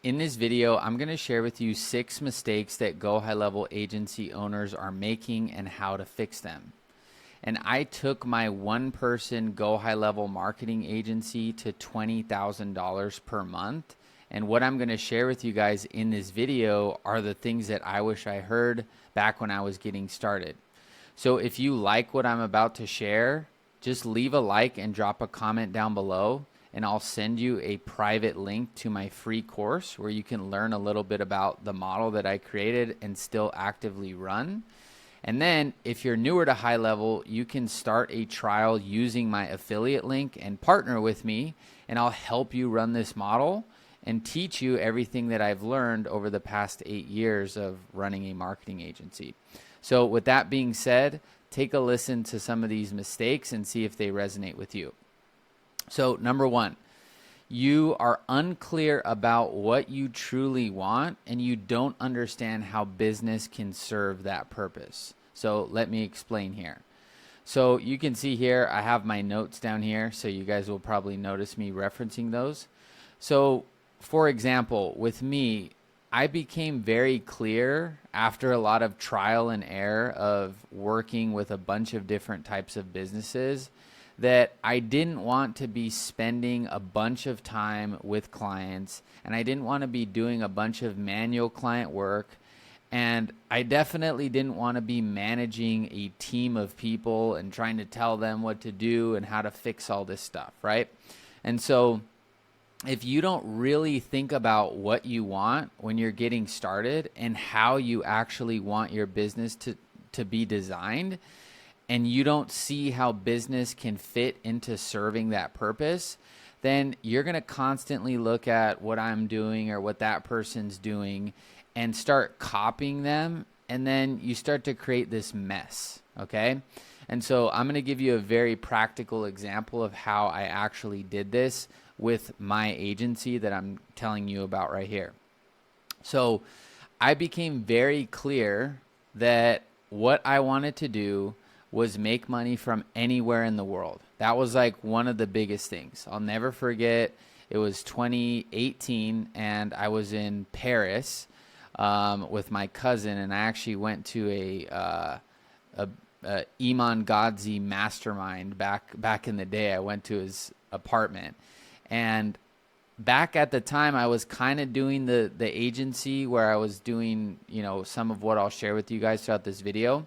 In this video, I'm going to share with you 6 mistakes that GoHighLevel agency owners are making and how to fix them. And I took my one-person GoHighLevel marketing agency to $20,000 per month. And what I'm going to share with you guys in this video are the things that I wish I heard back when I was getting started. So if you like what I'm about to share, just leave a like and drop a comment down below, and I'll send you a private link to my free course where you can learn a little bit about the model that I created and still actively run. And then if you're newer to GoHighLevel, you can start a trial using my affiliate link and partner with me, and I'll help you run this model and teach you everything that I've learned over the past 8 years of running a marketing agency. So with that being said, take a listen to some of these mistakes and see if they resonate with you. So number 1, you are unclear about what you truly want and you don't understand how business can serve that purpose. So let me explain here. So you can see here, I have my notes down here, so you guys will probably notice me referencing those. So for example, with me, I became very clear after a lot of trial and error of working with a bunch of different types of businesses that I didn't want to be spending a bunch of time with clients, and I didn't want to be doing a bunch of manual client work, and I definitely didn't want to be managing a team of people and trying to tell them what to do and how to fix all this stuff, right? And so if you don't really think about what you want when you're getting started and how you actually want your business to be designed, and you don't see how business can fit into serving that purpose, then you're going to constantly look at what I'm doing or what that person's doing and start copying them, and then you start to create this mess, okay? And so I'm going to give you a very practical example of how I actually did this with my agency that I'm telling you about right here. So I became very clear that what I wanted to do was make money from anywhere in the world. That was like one of the biggest things. I'll never forget, it was 2018 and I was in Paris with my cousin, and I actually went to a Iman Godzi mastermind back in the day. I went to his apartment, and back at the time I was kind of doing the agency where I was doing, you know, some of what I'll share with you guys throughout this video.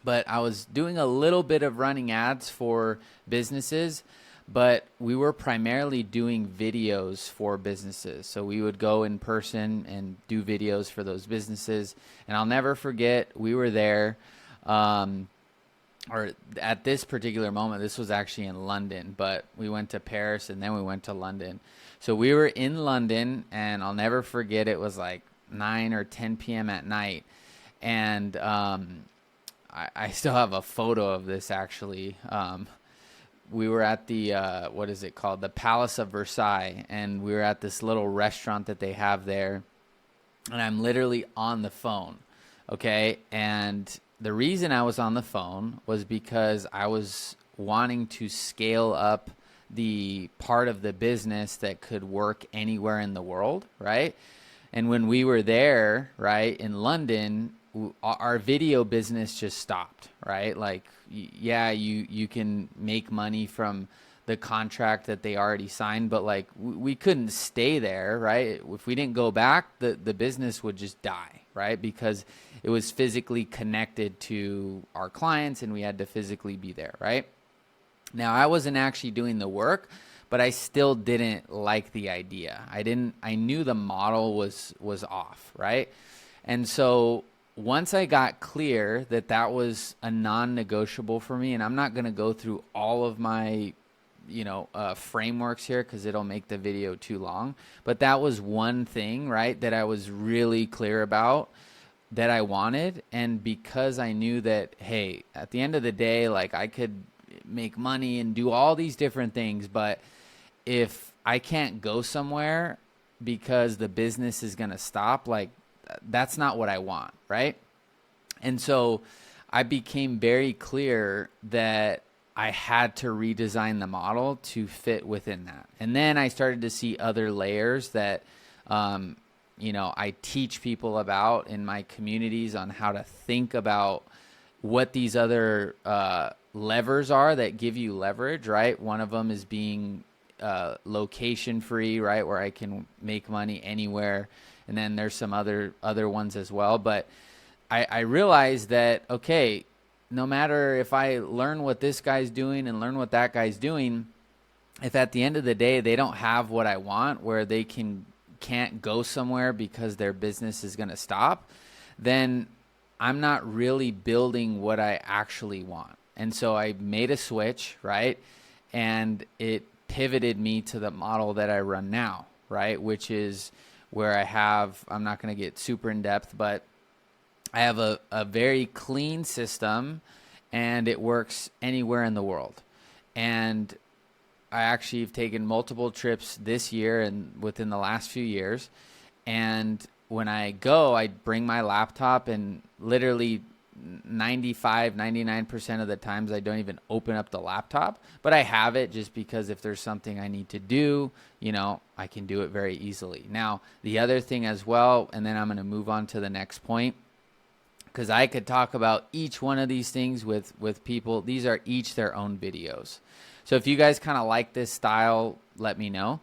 But I was doing a little bit of running ads for businesses, but we were primarily doing videos for businesses. So we would go in person and do videos for those businesses. And I'll never forget, we were there, or at this particular moment, this was actually in London, but we went to Paris and then we went to London. So we were in London, and I'll never forget, it was like 9 or 10 p.m. at night. And I still have a photo of this actually. We were at the, what is it called? The Palace of Versailles. And we were at this little restaurant that they have there. And I'm literally on the phone, okay? And the reason I was on the phone was because I was wanting to scale up the part of the business that could work anywhere in the world, right? And when we were there, right, in London, our video business just stopped, right? Like, yeah, you can make money from the contract that they already signed, but like we couldn't stay there, right? If we didn't go back, the business would just die, right? Because it was physically connected to our clients and we had to physically be there, right? Now, I wasn't actually doing the work, but I still didn't like the idea. I knew the model was off, right? And so once I got clear that that was a non-negotiable for me, and I'm not going to go through all of my, frameworks here because it'll make the video too long, but that was one thing, right, that I was really clear about that I wanted. And because I knew that, hey, at the end of the day, like, I could make money and do all these different things, but if I can't go somewhere because the business is going to stop, like, that's not what I want, right? And so I became very clear that I had to redesign the model to fit within that. And then I started to see other layers that I teach people about in my communities on how to think about what these other levers are that give you leverage, right? One of them is being location free, right, where I can make money anywhere, and then there's some other ones as well. But I realized that, okay, no matter if I learn what this guy's doing and learn what that guy's doing, if at the end of the day they don't have what I want, where they can't go somewhere because their business is going to stop, then I'm not really building what I actually want. And so I made a switch, right? And it pivoted me to the model that I run now, right? Which is where I'm not going to get super in depth, but I have a very clean system, and it works anywhere in the world. And I actually have taken multiple trips this year and within the last few years. And when I go, I bring my laptop, and literally 99% of the times I don't even open up the laptop, but I have it just because if there's something I need to do, I can do it very easily. Now, the other thing as well, and then I'm going to move on to the next point, because I could talk about each one of these things with people. These are each their own videos. So if you guys kind of like this style, let me know.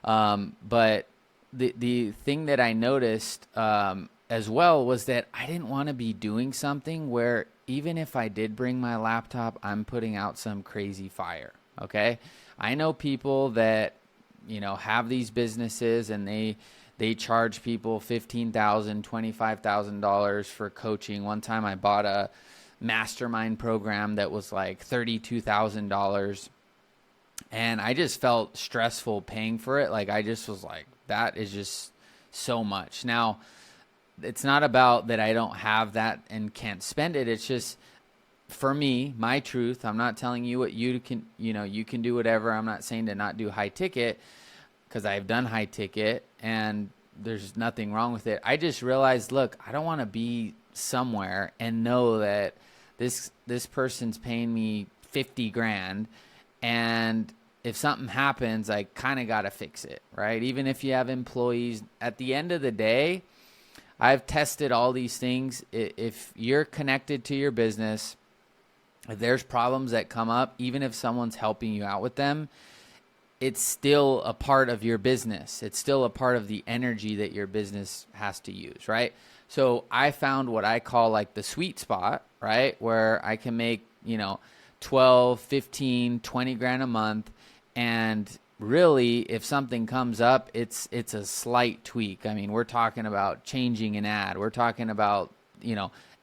But the thing that I noticed as well was that I didn't want to be doing something where even if I did bring my laptop, I'm putting out some crazy fire, okay? I know people that, have these businesses, and they charge people $15,000, $25,000 for coaching. One time I bought a mastermind program that was like $32,000. And I just felt stressful paying for it. Like, I just was like, that is just so much. Now, it's not about that I don't have that and can't spend it. It's just, for me, my truth. I'm not telling you what you can, you can do whatever. I'm not saying to not do high ticket, because I've done high ticket and there's nothing wrong with it. I just realized, look, I don't want to be somewhere and know that this person's paying me 50 grand. And if something happens, I kind of got to fix it, right? Even if you have employees, at the end of the day, I've tested all these things. If you're connected to your business, if there's problems that come up, even if someone's helping you out with them, it's still a part of your business. It's still a part of the energy that your business has to use, right? So I found what I call like the sweet spot, right? Where I can make, 12, 15, 20 grand a month. And really, if something comes up, it's a slight tweak. I mean, we're talking about changing an ad. We're talking about,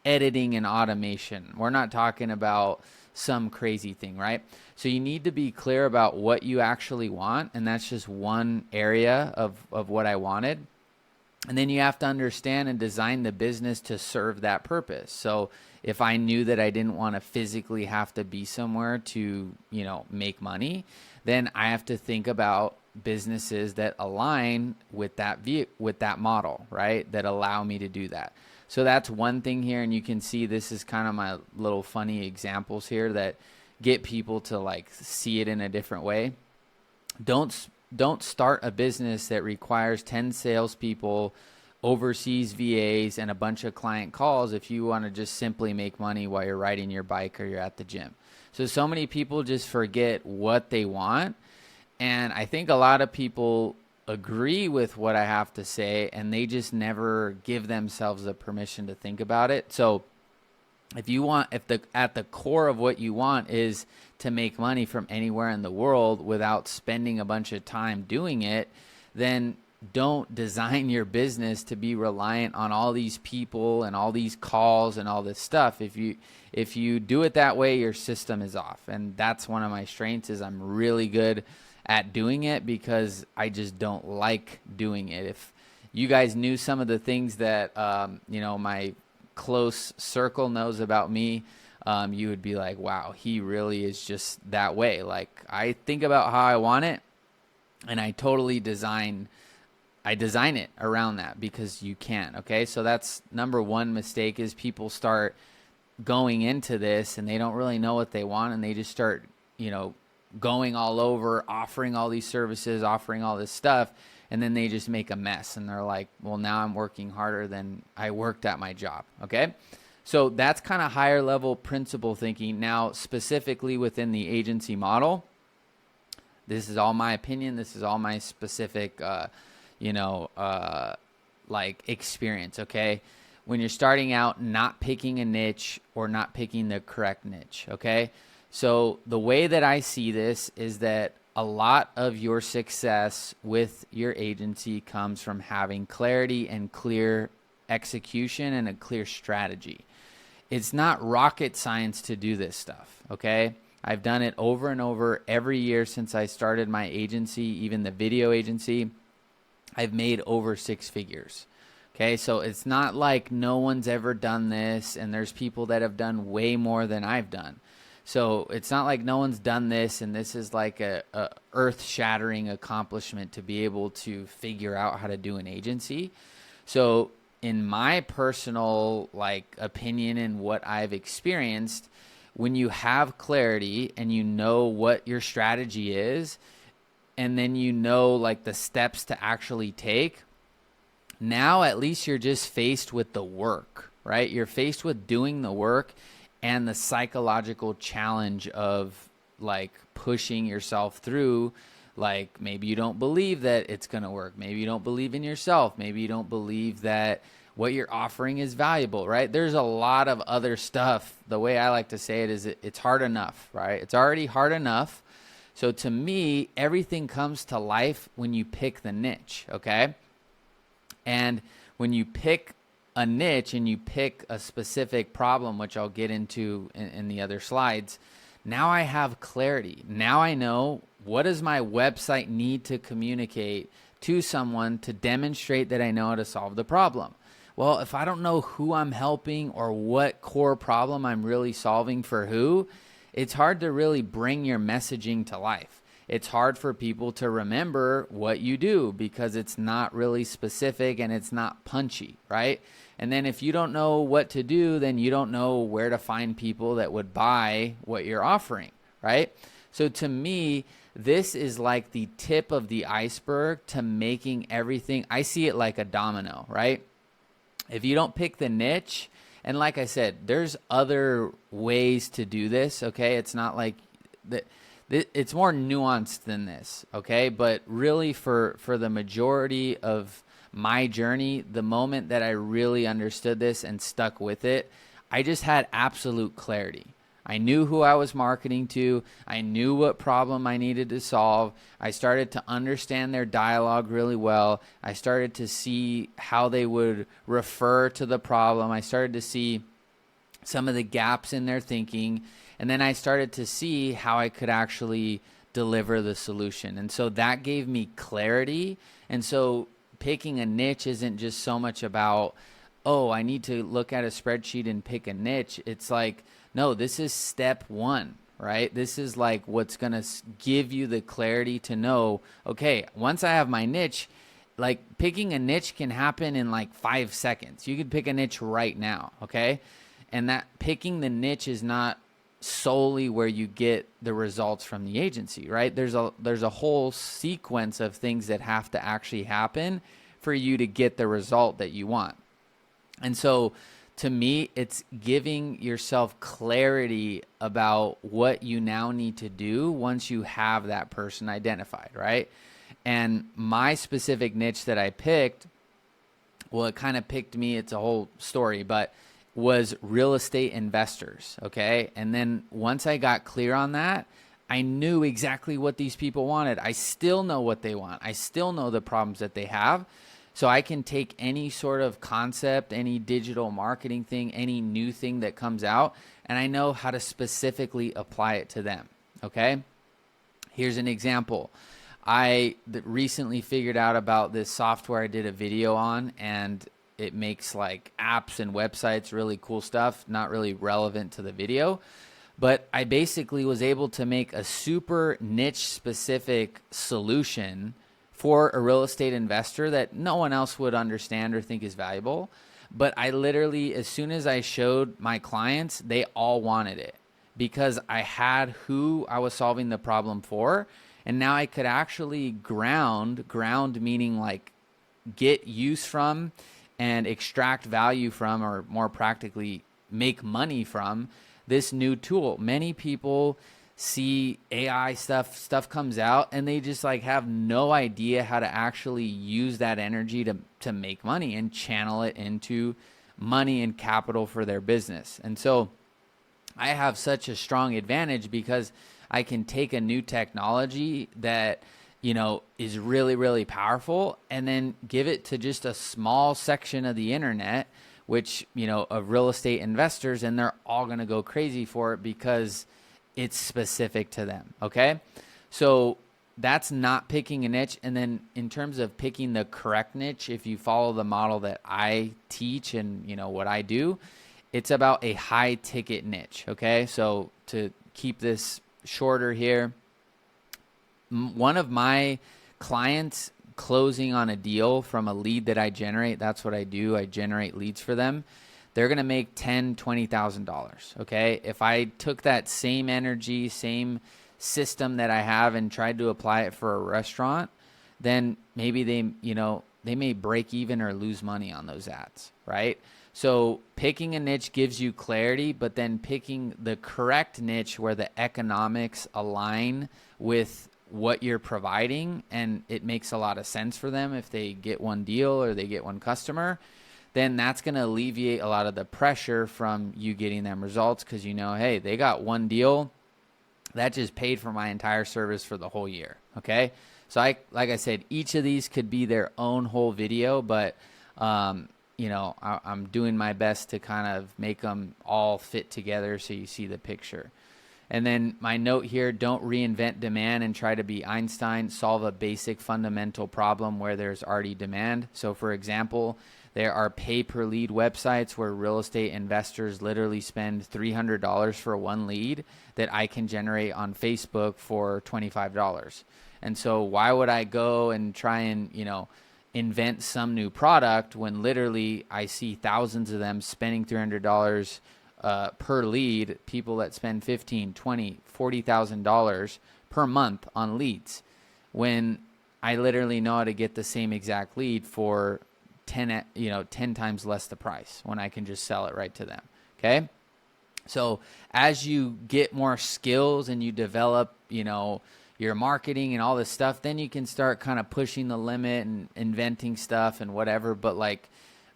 editing and automation. We're not talking about some crazy thing, right? So you need to be clear about what you actually want. And that's just one area of what I wanted. And then you have to understand and design the business to serve that purpose. So if I knew that I didn't want to physically have to be somewhere to, make money, then I have to think about businesses that align with that model, right? That allow me to do that. So that's one thing here. And you can see this is kind of my little funny examples here that get people to like see it in a different way. Don't start a business that requires 10 salespeople, overseas VAs, and a bunch of client calls if you want to just simply make money while you're riding your bike or you're at the gym. So many people just forget what they want. And I think a lot of people agree with what I have to say, and they just never give themselves the permission to think about it. So at the core of what you want is to make money from anywhere in the world without spending a bunch of time doing it, then don't design your business to be reliant on all these people and all these calls and all this stuff. If you do it that way, your system is off. And that's one of my strengths, is I'm really good at doing it because I just don't like doing it. If you guys knew some of the things that my close circle knows about me, you would be like, wow, he really is just that way. Like, I think about how I want it, and I totally design it around that, because you can. Okay, so that's number one mistake, is people start going into this and they don't really know what they want, and they just start going all over, offering all these services, offering all this stuff, and then they just make a mess and they're like, well, now I'm working harder than I worked at my job. Okay. So that's kind of higher level principle thinking. Now, specifically within the agency model, this is all my opinion. This is all my specific, like experience. Okay. When you're starting out, not picking a niche or not picking the correct niche. Okay. So the way that I see this is that a lot of your success with your agency comes from having clarity and clear execution and a clear strategy. It's not rocket science to do this stuff, okay? I've done it over and over every year since I started my agency, even the video agency. I've made over 6 figures, okay? So it's not like no one's ever done this, and there's people that have done way more than I've done. So it's not like no one's done this and this is like a earth-shattering accomplishment to be able to figure out how to do an agency. So in my personal opinion and what I've experienced, when you have clarity and you know what your strategy is, and then you know the steps to actually take, now at least you're just faced with the work, right? You're faced with doing the work and the psychological challenge of pushing yourself through. Maybe you don't believe that it's going to work. Maybe you don't believe in yourself. Maybe you don't believe that what you're offering is valuable, right? There's a lot of other stuff. The way I like to say it is it's hard enough, right? It's already hard enough. So to me, everything comes to life when you pick the niche, okay? And when you pick a niche and you pick a specific problem, which I'll get into in the other slides, now I have clarity. Now I know, what does my website need to communicate to someone to demonstrate that I know how to solve the problem? Well, if I don't know who I'm helping or what core problem I'm really solving for who, it's hard to really bring your messaging to life. It's hard for people to remember what you do because it's not really specific and it's not punchy, right? And then if you don't know what to do, then you don't know where to find people that would buy what you're offering, right? So to me, this is like the tip of the iceberg to making everything. I see it like a domino, right? If you don't pick the niche, and like I said, there's other ways to do this, okay? It's not like that. It's more nuanced than this, okay? But really for the majority of my journey, the moment that I really understood this and stuck with it, I just had absolute clarity. I knew who I was marketing to. I knew what problem I needed to solve. I started to understand their dialogue really well. I started to see how they would refer to the problem. I started to see some of the gaps in their thinking. And then I started to see how I could actually deliver the solution. And so that gave me clarity. And so picking a niche isn't just so much about, oh, I need to look at a spreadsheet and pick a niche. It's like, no, this is step one, right? This is like what's going to give you the clarity to know, okay, once I have my niche, picking a niche can happen in 5 seconds. You could pick a niche right now, okay? And that picking the niche is not solely where you get the results from the agency, right? There's a whole sequence of things that have to actually happen for you to get the result that you want. And so to me, it's giving yourself clarity about what you now need to do once you have that person identified, right? And my specific niche that I picked, well, it kind of picked me, it's a whole story, but was real estate investors, okay? And then once I got clear on that, I knew exactly what these people wanted. I still know what they want. I still know the problems that they have. So I can take any sort of concept, any digital marketing thing, any new thing that comes out, and I know how to specifically apply it to them, okay? Here's an example. I recently figured out about this software I did a video on, and it makes apps and websites, really cool stuff, not really relevant to the video. But I basically was able to make a super niche specific solution for a real estate investor that no one else would understand or think is valuable. But I literally, as soon as I showed my clients, they all wanted it because I had who I was solving the problem for. And now I could actually ground meaning like get use from and extract value from, or more practically make money from this new tool. Many people see AI stuff comes out and they just like have no idea how to actually use that energy to make money and channel it into money and capital for their business. And so I have such a strong advantage because I can take a new technology that, is really, really powerful and then give it to just a small section of the internet, which, of real estate investors, and they're all going to go crazy for it because it's specific to them. Okay. So that's not picking a niche. And then in terms of picking the correct niche, if you follow the model that I teach and, what I do, it's about a high ticket niche. Okay. So to keep this shorter here, one of my clients closing on a deal from a lead that I generate, that's what I do. I generate leads for them. They're going to make $10,000, $20,000. Okay. If I took that same energy, same system that I have and tried to apply it for a restaurant, then maybe they may break even or lose money on those ads. Right. So picking a niche gives you clarity, but then picking the correct niche where the economics align with what you're providing and it makes a lot of sense for them if they get one deal or they get one customer, then that's going to alleviate a lot of the pressure from you getting them results because hey, they got one deal that just paid for my entire service for the whole year. Okay. So like I said, each of these could be their own whole video, but I'm doing my best to kind of make them all fit together so you see the picture. And then my note here, don't reinvent demand and try to be Einstein. Solve a basic fundamental problem where there's already demand. So for example, there are pay-per-lead websites where real estate investors literally spend $300 for one lead that I can generate on Facebook for $25. And so why would I go and try and, invent some new product when literally I see thousands of them spending $300 per lead, people that spend $15,000, $20,000, $40,000 per month on leads, when I literally know how to get the same exact lead for 10 times less the price when I can just sell it right to them. Okay. So as you get more skills and you develop, your marketing and all this stuff, then you can start kind of pushing the limit and inventing stuff and whatever. But like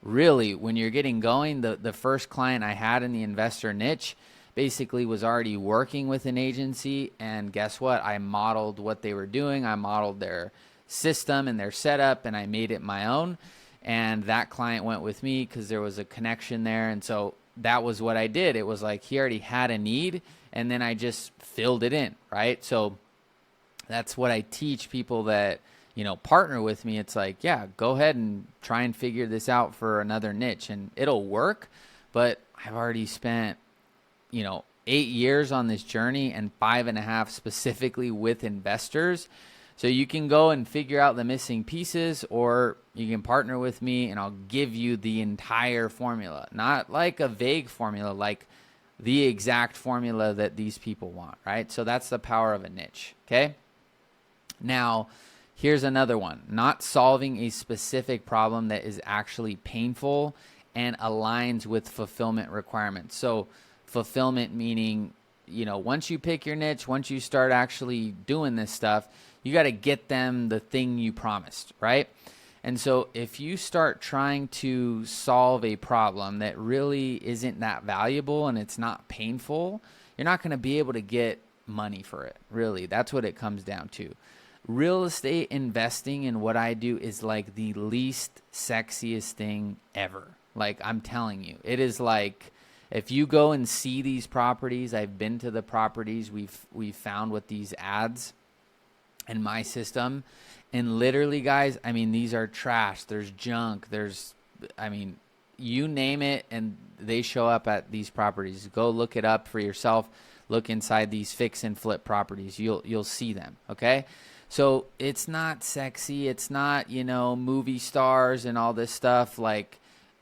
really, when you're getting going, the first client I had in the investor niche basically was already working with an agency. And guess what? I modeled what they were doing. I modeled their system and their setup and I made it my own. And that client went with me because there was a connection there. And so that was what I did. It was like he already had a need and then I just filled it in, right? So that's what I teach people that, partner with me. It's like, yeah, go ahead and try and figure this out for another niche and it'll work. But I've already spent, 8 years on this journey and 5.5 specifically with investors. So you can go and figure out the missing pieces, or you can partner with me and I'll give you the entire formula, not like a vague formula, like the exact formula that these people want, right? So that's the power of a niche. Okay. Now, here's another one, not solving a specific problem that is actually painful and aligns with fulfillment requirements. So fulfillment meaning, once you pick your niche, once you start actually doing this stuff, you got to get them the thing you promised, right? And so if you start trying to solve a problem that really isn't that valuable and it's not painful, you're not going to be able to get money for it. Really, that's what it comes down to. Real estate investing and what I do is like the least sexiest thing ever. Like I'm telling you, it is like if you go and see these properties, I've been to the properties we've found with these ads in my system, and literally, guys, I mean, these are trash. There's junk. You name it, and they show up at these properties. Go look it up for yourself. Look inside these fix and flip properties. You'll see them. Okay. So it's not sexy. It's not, movie stars and all this stuff like,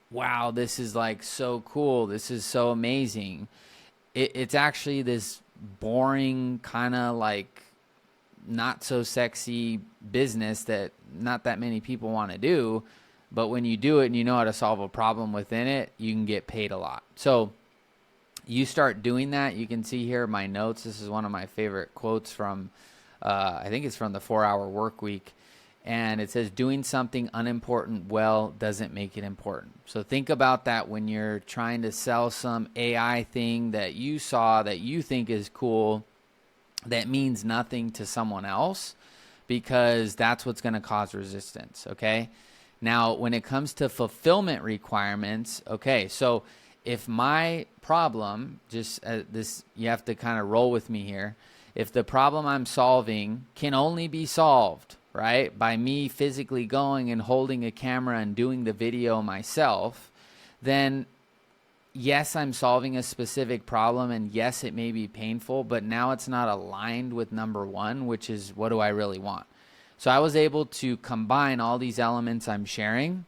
wow, this is like so cool. This is so amazing. It's actually this boring kind of like not so sexy business that not that many people want to do. But when you do it and you know how to solve a problem within it, you can get paid a lot. So you start doing that. You can see here my notes. This is one of my favorite quotes from, I think it's from the 4-Hour Work Week. And it says, doing something unimportant well doesn't make it important. So think about that when you're trying to sell some AI thing that you saw that you think is cool, that means nothing to someone else, because that's what's going to cause resistance, okay? Now, when it comes to fulfillment requirements, okay, so if my problem, just this, you have to kind of roll with me here. If the problem I'm solving can only be solved, right, by me physically going and holding a camera and doing the video myself, then yes, I'm solving a specific problem, and yes, it may be painful, but now it's not aligned with number one, which is, what do I really want? So I was able to combine all these elements I'm sharing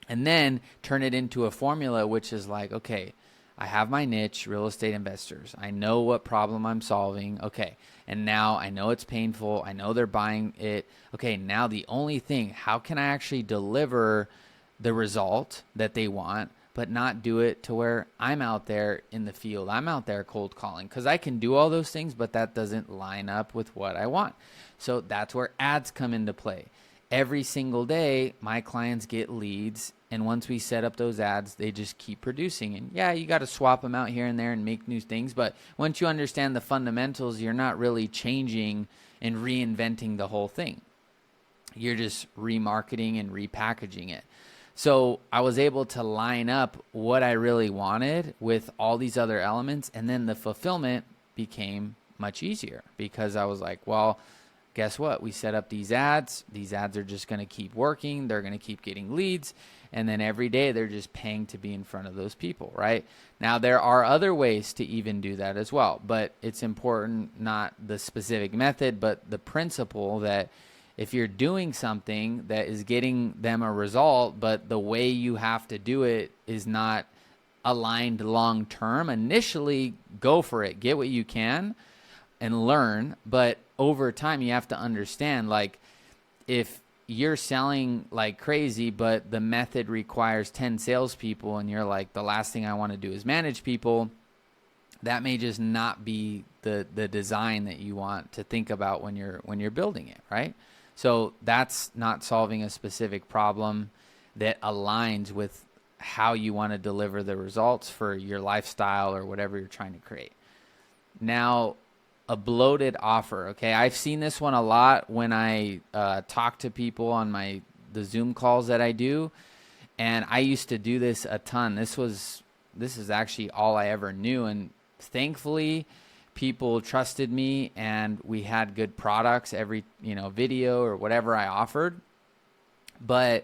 and then turn it into a formula, which is like, okay, I have my niche, real estate investors. I know what problem I'm solving. Okay. And now I know it's painful. I know they're buying it. Okay. Now the only thing, how can I actually deliver the result that they want, but not do it to where I'm out there in the field? I'm out there cold calling, because I can do all those things, but that doesn't line up with what I want. So that's where ads come into play. Every single day, my clients get leads, and once we set up those ads, they just keep producing. And yeah, you got to swap them out here and there and make new things, but once you understand the fundamentals, you're not really changing and reinventing the whole thing. You're just remarketing and repackaging it. So I was able to line up what I really wanted with all these other elements, and then the fulfillment became much easier, because I was like, well, guess what? We set up these ads. These ads are just going to keep working. They're going to keep getting leads. And then every day they're just paying to be in front of those people, right? Now, there are other ways to even do that as well, but it's important, not the specific method, but the principle that if you're doing something that is getting them a result, but the way you have to do it is not aligned long term, initially go for it. Get what you can and learn. But over time, you have to understand, like, if you're selling like crazy, but the method requires 10 salespeople, and you're like, the last thing I want to do is manage people, that may just not be the design that you want to think about when you're building it, right? So that's not solving a specific problem that aligns with how you want to deliver the results for your lifestyle or whatever you're trying to create. Now, a bloated offer. Okay, I've seen this one a lot when I talk to people on the Zoom calls that I do, and I used to do this a ton. This is actually all I ever knew, and thankfully, people trusted me, and we had good products every video or whatever I offered. But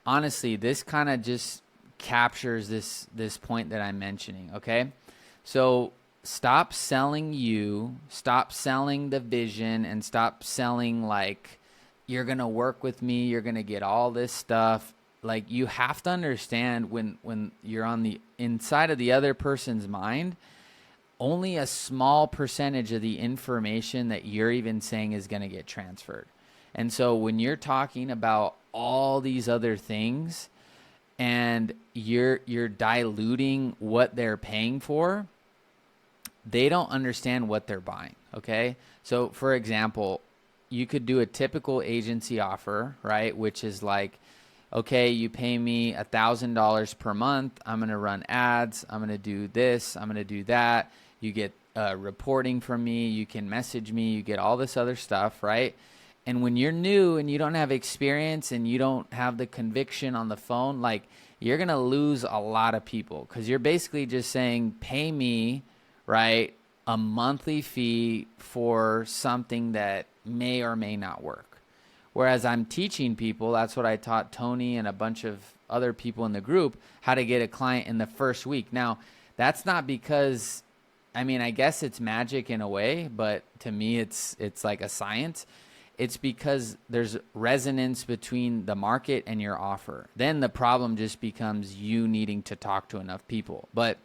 honestly, this kind of just captures this point that I'm mentioning. Okay, so stop selling you, stop selling the vision, and stop selling like you're going to work with me, you're going to get all this stuff. Like, you have to understand when you're on the inside of the other person's mind, only a small percentage of the information that you're even saying is going to get transferred. And so when you're talking about all these other things and you're diluting what they're paying for, they don't understand what they're buying, okay? So, for example, you could do a typical agency offer, right, which is like, okay, you pay me $1,000 per month. I'm going to run ads. I'm going to do this. I'm going to do that. You get reporting from me. You can message me. You get all this other stuff, right? And when you're new and you don't have experience and you don't have the conviction on the phone, like, you're going to lose a lot of people, because you're basically just saying, pay me, right, a monthly fee for something that may or may not work. Whereas I'm teaching people, that's what I taught Tony and a bunch of other people in the group, how to get a client in the first week. Now, that's not because, I mean, I guess it's magic in a way, but to me it's like a science. It's because there's resonance between the market and your offer. Then the problem just becomes you needing to talk to enough people. But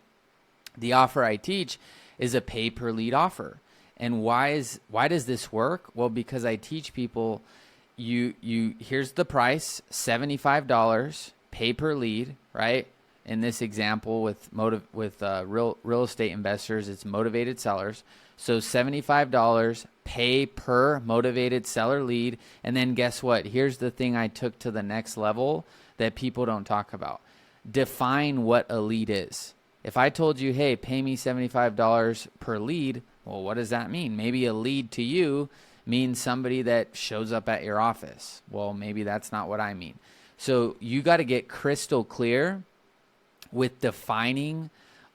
the offer I teach is a pay per lead offer. And why does this work? Well, because I teach people, here's the price, $75, pay per lead, right? In this example with real estate investors, it's motivated sellers. So $75 pay per motivated seller lead. And then guess what? Here's the thing I took to the next level that people don't talk about. Define what a lead is. If I told you, hey, pay me $75 per lead, well, what does that mean? Maybe a lead to you means somebody that shows up at your office. Well, maybe that's not what I mean. So you got to get crystal clear with defining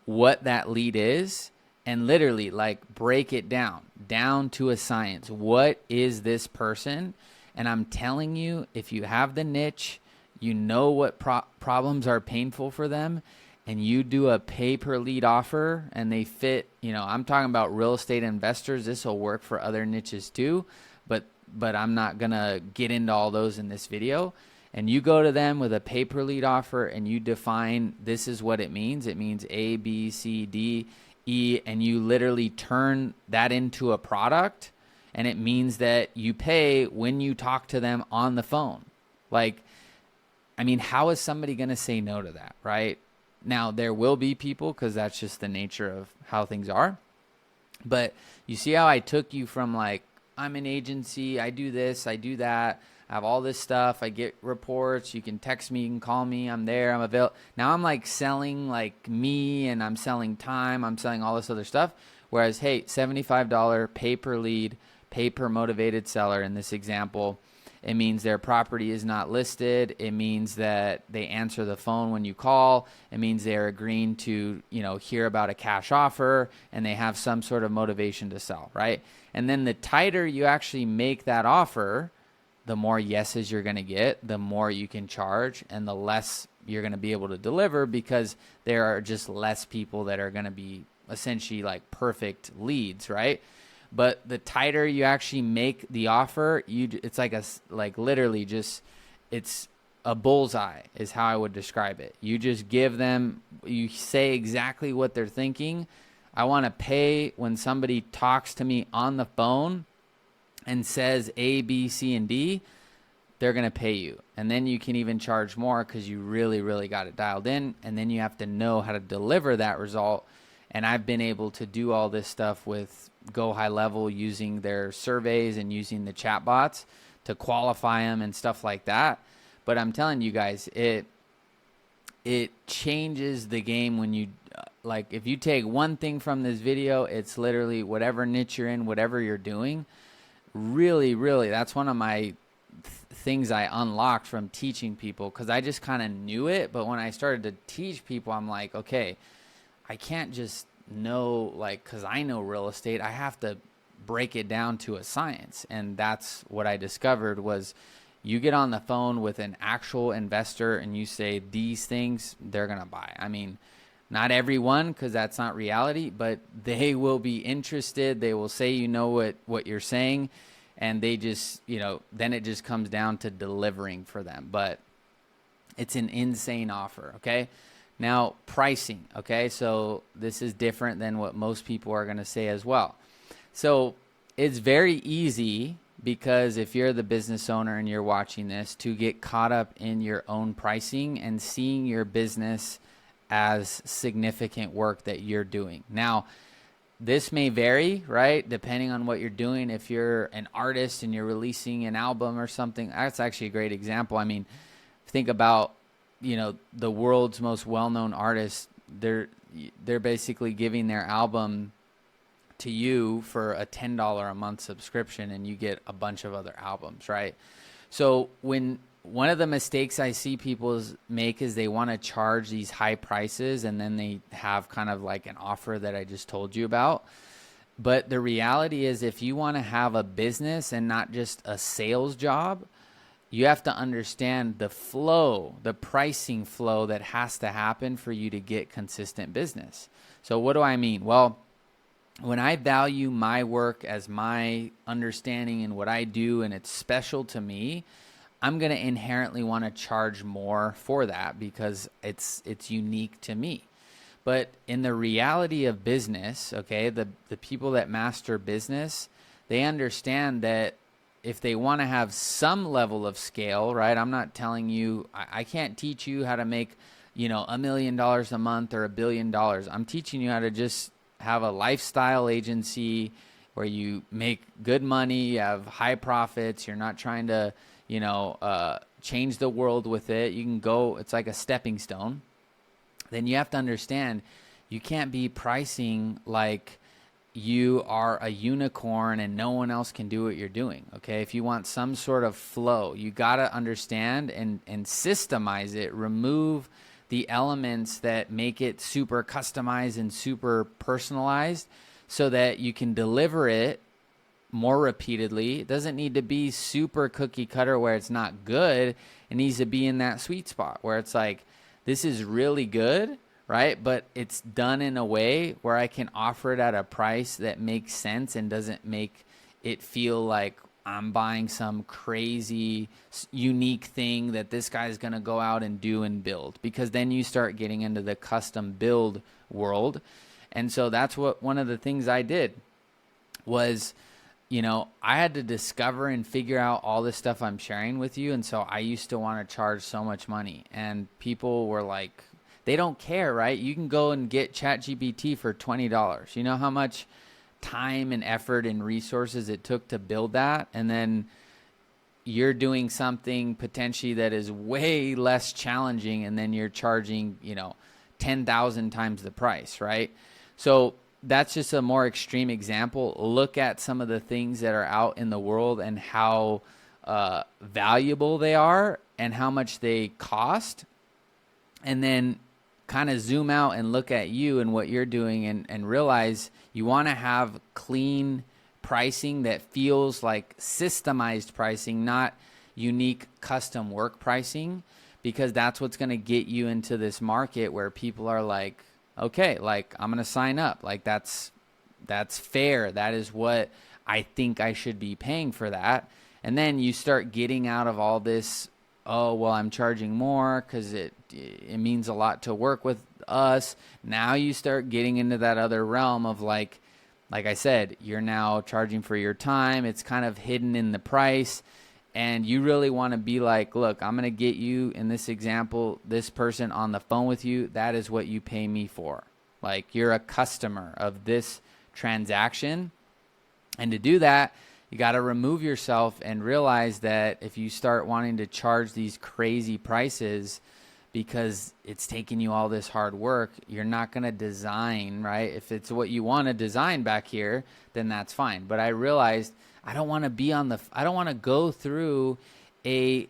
what that lead is and literally like break it down to a science. What is this person? And I'm telling you, if you have the niche, you know what problems are painful for them, and you do a pay per lead offer and they fit, I'm talking about real estate investors. This will work for other niches too, but I'm not going to get into all those in this video. And you go to them with a pay per lead offer and you define this is what it means. It means A, B, C, D, E, and you literally turn that into a product, and it means that you pay when you talk to them on the phone. Like, I mean, how is somebody going to say no to that, right? Now, there will be people, because that's just the nature of how things are. But you see how I took you from like, I'm an agency, I do this, I do that, I have all this stuff, I get reports, you can text me, you can call me, I'm there, I'm available. Now I'm like selling like me, and I'm selling time, I'm selling all this other stuff. Whereas, hey, $75 pay per lead, pay per motivated seller in this example. It means their property is not listed. It means that they answer the phone when you call. It means they're agreeing to, hear about a cash offer, and they have some sort of motivation to sell, right? And then the tighter you actually make that offer, the more yeses you're going to get, the more you can charge, and the less you're going to be able to deliver, because there are just less people that are going to be essentially like perfect leads, right? But the tighter you actually make the offer, it's like literally just, it's a bullseye is how I would describe it. You just give them, you say exactly what they're thinking. I want to pay when somebody talks to me on the phone and says A, B, C, and D, they're going to pay you. And then you can even charge more because you really, really got it dialed in. And then you have to know how to deliver that result. And I've been able to do all this stuff with GoHighLevel using their surveys and using the chatbots to qualify them and stuff like that. But I'm telling you guys, it changes the game when you, like, if you take one thing from this video, it's literally whatever niche you're in, whatever you're doing. Really, really, that's one of my things I unlocked from teaching people, because I just kind of knew it. But when I started to teach people, I'm like, okay, I can't just know, like, because I know real estate, I have to break it down to a science. And that's what I discovered was you get on the phone with an actual investor and you say these things, they're going to buy. I mean, not everyone, because that's not reality, but they will be interested. They will say, what you're saying. And they just, then it just comes down to delivering for them. But it's an insane offer, okay? Now, pricing, okay? So this is different than what most people are going to say as well. So it's very easy, because if you're the business owner and you're watching this, to get caught up in your own pricing and seeing your business as significant work that you're doing. Now, this may vary, right? Depending on what you're doing. If you're an artist and you're releasing an album or something, that's actually a great example. I mean, think about, the world's most well-known artists. They're basically giving their album to you for a $10 a month subscription, and you get a bunch of other albums, right? So when one of the mistakes I see people make is they want to charge these high prices, and then they have kind of like an offer that I just told you about. But the reality is, if you want to have a business and not just a sales job, you have to understand the flow, the pricing flow that has to happen for you to get consistent business. So what do I mean? Well, when I value my work as my understanding and what I do, and it's special to me, I'm going to inherently want to charge more for that because it's unique to me. But in the reality of business, okay, the people that master business, they understand that if they want to have some level of scale, right? I'm not telling you, I can't teach you how to make, $1 million a month or $1 billion. I'm teaching you how to just have a lifestyle agency where you make good money, you have high profits, you're not trying to, change the world with it. You can go, it's like a stepping stone. Then you have to understand you can't be pricing like you are a unicorn and no one else can do what you're doing. Okay. If you want some sort of flow, you got to understand and systemize it, remove the elements that make it super customized and super personalized so that you can deliver it more repeatedly. It doesn't need to be super cookie cutter where it's not good. It needs to be in that sweet spot where it's like, this is really good, right? But it's done in a way where I can offer it at a price that makes sense and doesn't make it feel like I'm buying some crazy, unique thing that this guy's going to go out and do and build. Because then you start getting into the custom build world. And so that's what one of the things I did was, I had to discover and figure out all this stuff I'm sharing with you. And so I used to want to charge so much money. And people were like, they don't care, right? You can go and get ChatGPT for $20. You know how much time and effort and resources it took to build that? And then you're doing something potentially that is way less challenging, and then you're charging, 10,000 times the price, right? So that's just a more extreme example. Look at some of the things that are out in the world and how valuable they are and how much they cost. And then kind of zoom out and look at you and what you're doing and realize you want to have clean pricing that feels like systemized pricing, not unique custom work pricing, because that's what's going to get you into this market where people are like, okay, like I'm going to sign up. Like that's fair. That is what I think I should be paying for that. And then you start getting out of all this, oh, well, I'm charging more because it means a lot to work with us. Now you start getting into that other realm of like I said, you're now charging for your time. It's kind of hidden in the price. And you really want to be like, look, I'm going to get you, in this example, this person on the phone with you. That is what you pay me for. Like, you're a customer of this transaction. And to do that, you got to remove yourself and realize that if you start wanting to charge these crazy prices because it's taking you all this hard work, you're not going to design, right? If it's what you want to design back here, then that's fine. But I realized I don't want to go through a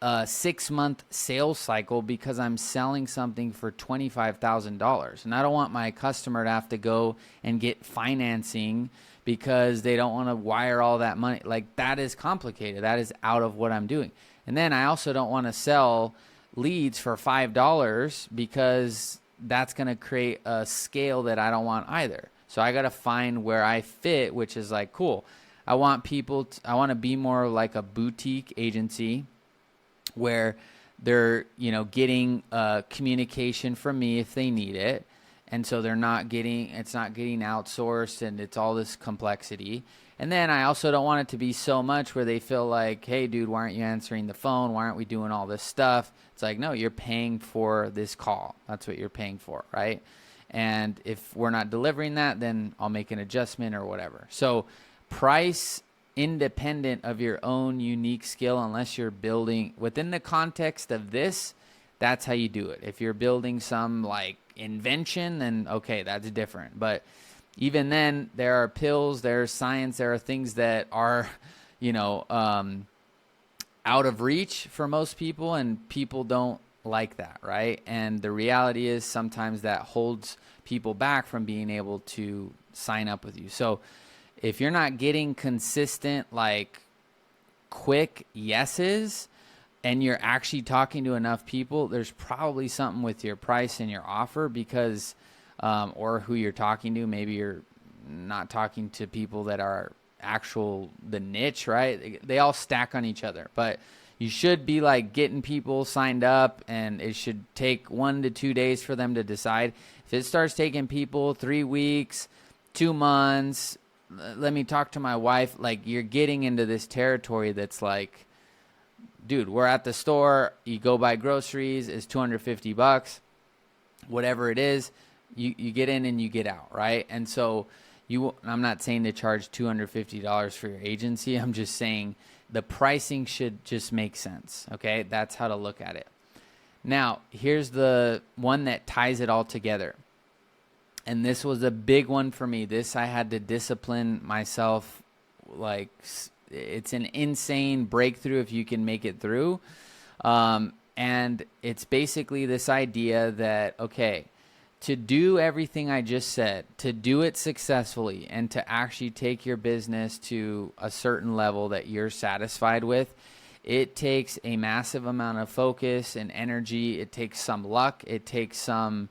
6-month sales cycle because I'm selling something for $25,000. And I don't want my customer to have to go and get financing because they don't want to wire all that money. Like, that is complicated. That is out of what I'm doing. And then I also don't want to sell leads for $5 because that's going to create a scale that I don't want either. So I got to find where I fit, which is like, cool. I want to be more like a boutique agency where they're, getting communication from me if they need it. And so it's not getting outsourced and it's all this complexity. And then I also don't want it to be so much where they feel like, hey, dude, why aren't you answering the phone? Why aren't we doing all this stuff? It's like, no, you're paying for this call. That's what you're paying for, right? And if we're not delivering that, then I'll make an adjustment or whatever. So price independent of your own unique skill, unless you're building within the context of this, that's how you do it. If you're building some like invention, then okay, that's different. But even then, there are pills, there's science, there are things that are, out of reach for most people, and people don't like that, right? And the reality is sometimes that holds people back from being able to sign up with you. So if you're not getting consistent, like quick yeses, and you're actually talking to enough people, there's probably something with your price and your offer because, or who you're talking to. Maybe you're not talking to people that are the niche, right? They all stack on each other. But you should be like getting people signed up, and it should take 1 to 2 days for them to decide. If it starts taking people 3 weeks, 2 months, let me talk to my wife, like you're getting into this territory that's like, dude, we're at the store, you go buy groceries, it's $250, whatever it is, you get in and you get out, right? And so I'm not saying to charge $250 for your agency. I'm just saying the pricing should just make sense, okay? That's how to look at it. Now, here's the one that ties it all together. And this was a big one for me. This I had to discipline myself. Like, it's an insane breakthrough if you can make it through. And it's basically this idea that, okay, to do everything I just said, to do it successfully, and to actually take your business to a certain level that you're satisfied with, it takes a massive amount of focus and energy. It takes some luck. It takes some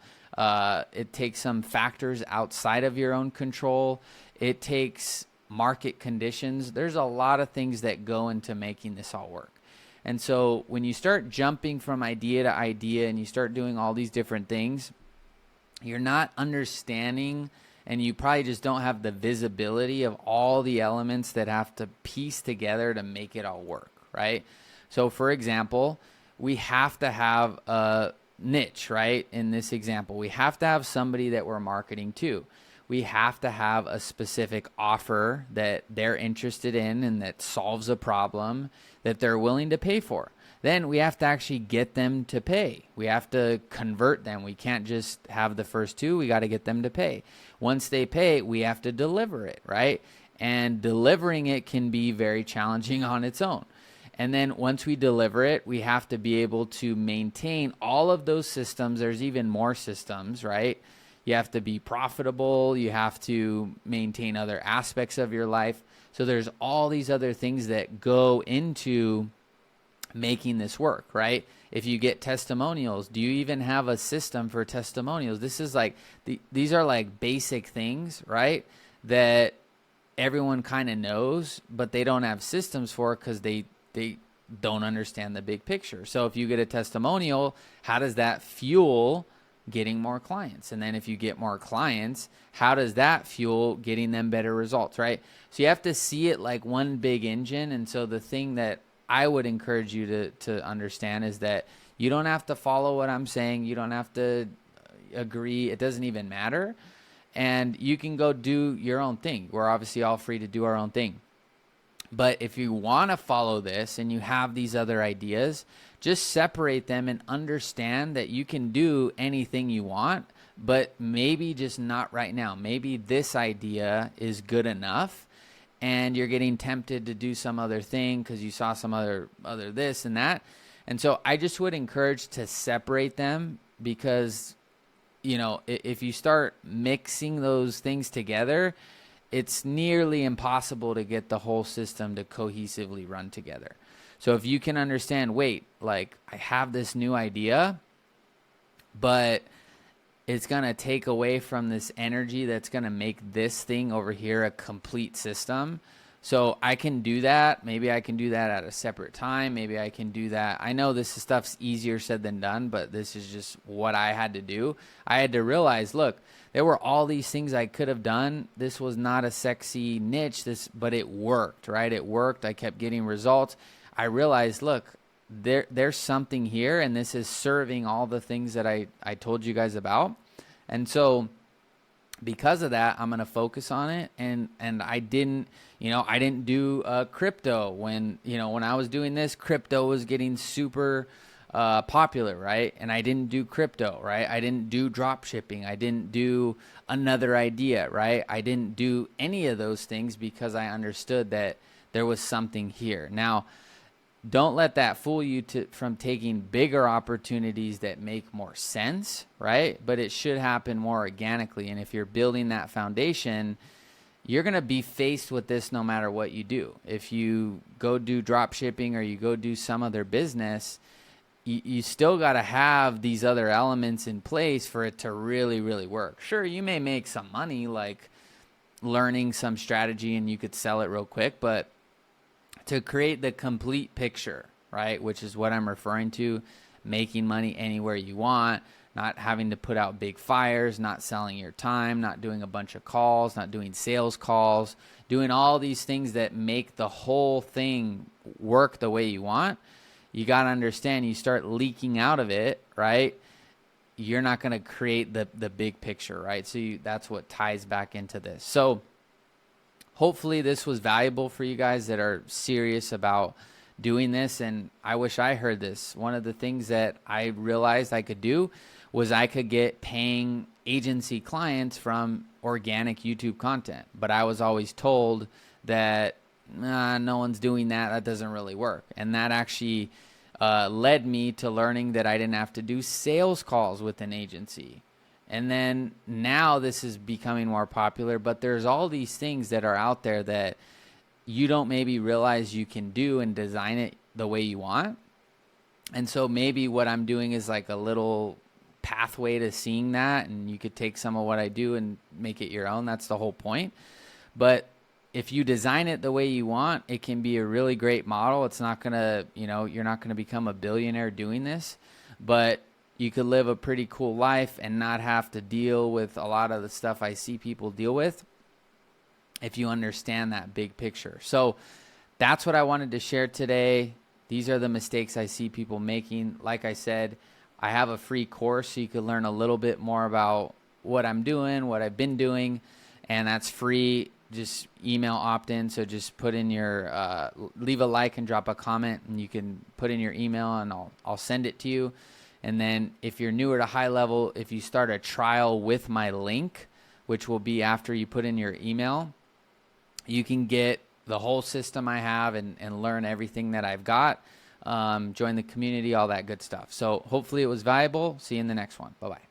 factors outside of your own control. It takes market conditions. There's a lot of things that go into making this all work. And so when you start jumping from idea to idea and you start doing all these different things, you're not understanding, and you probably just don't have the visibility of all the elements that have to piece together to make it all work, right? So for example, we have to have a niche, right? In this example, we have to have somebody that we're marketing to. We have to have a specific offer that they're interested in and that solves a problem that they're willing to pay for. Then we have to actually get them to pay. We have to convert them. We can't just have the first two. We got to get them to pay. Once they pay, we have to deliver it, right? And delivering it can be very challenging on its own. And then once we deliver it, we have to be able to maintain all of those systems. There's even more systems, right? You have to be profitable. You have to maintain other aspects of your life. So there's all these other things that go into making this work, right? If you get testimonials, do you even have a system for testimonials? This is like, these are like basic things, right? That everyone kind of knows, but they don't have systems for because they don't understand the big picture. So if you get a testimonial, how does that fuel getting more clients? And then if you get more clients, how does that fuel getting them better results, right? So you have to see it like one big engine. And so the thing that I would encourage you to understand is that you don't have to follow what I'm saying. You don't have to agree. It doesn't even matter. And you can go do your own thing. We're obviously all free to do our own thing. But if you want to follow this and you have these other ideas, just separate them and understand that you can do anything you want, but maybe just not right now. Maybe this idea is good enough and you're getting tempted to do some other thing because you saw some other this and that. And so I just would encourage to separate them because, you know, if you start mixing those things together, it's nearly impossible to get the whole system to cohesively run together. So if you can understand, wait, like I have this new idea, but it's going to take away from this energy that's going to make this thing over here a complete system. So I can do that. Maybe I can do that at a separate time. Maybe I can do that. I know this stuff's easier said than done, but this is just what I had to do. I had to realize, look, there were all these things I could have done. This was not a sexy niche, but it worked, right? It worked. I kept getting results. I realized, look, there's something here, and this is serving all the things that I told you guys about. And so because of that, I'm going to focus on it. And I didn't do crypto when I was doing this, crypto was getting super popular, right? And I didn't do crypto, right? I didn't do drop shipping. I didn't do another idea, right? I didn't do any of those things because I understood that there was something here. Now, don't let that fool you from taking bigger opportunities that make more sense, right? But it should happen more organically. And if you're building that foundation, you're going to be faced with this no matter what you do. If you go do drop shipping or you go do some other business, you still got to have these other elements in place for it to really, really work. Sure, you may make some money like learning some strategy and you could sell it real quick, but to create the complete picture, right? Which is what I'm referring to, making money anywhere you want, not having to put out big fires, not selling your time, not doing a bunch of calls, not doing sales calls, doing all these things that make the whole thing work the way you want. You got to understand, you start leaking out of it, right? You're not going to create the big picture, right? So that's what ties back into this. So hopefully this was valuable for you guys that are serious about doing this. And I wish I heard this. One of the things that I realized I could do was I could get paying agency clients from organic YouTube content. But I was always told that no one's doing that. That doesn't really work. And that actually led me to learning that I didn't have to do sales calls with an agency. And then now this is becoming more popular, but there's all these things that are out there that you don't maybe realize you can do and design it the way you want. And so maybe what I'm doing is like a little pathway to seeing that, and you could take some of what I do and make it your own. That's the whole point. But if you design it the way you want, it can be a really great model. It's not going to, you're not going to become a billionaire doing this, but you could live a pretty cool life and not have to deal with a lot of the stuff I see people deal with if you understand that big picture. So that's what I wanted to share today. These are the mistakes I see people making. Like I said, I have a free course so you can learn a little bit more about what I'm doing, what I've been doing, and that's free. Just email opt-in. So just put in your, leave a like and drop a comment, and you can put in your email and I'll send it to you. And then if you're newer to High Level, if you start a trial with my link, which will be after you put in your email, you can get the whole system I have and learn everything that I've got. Join the community, all that good stuff. So hopefully it was valuable. See you in the next one. Bye-bye.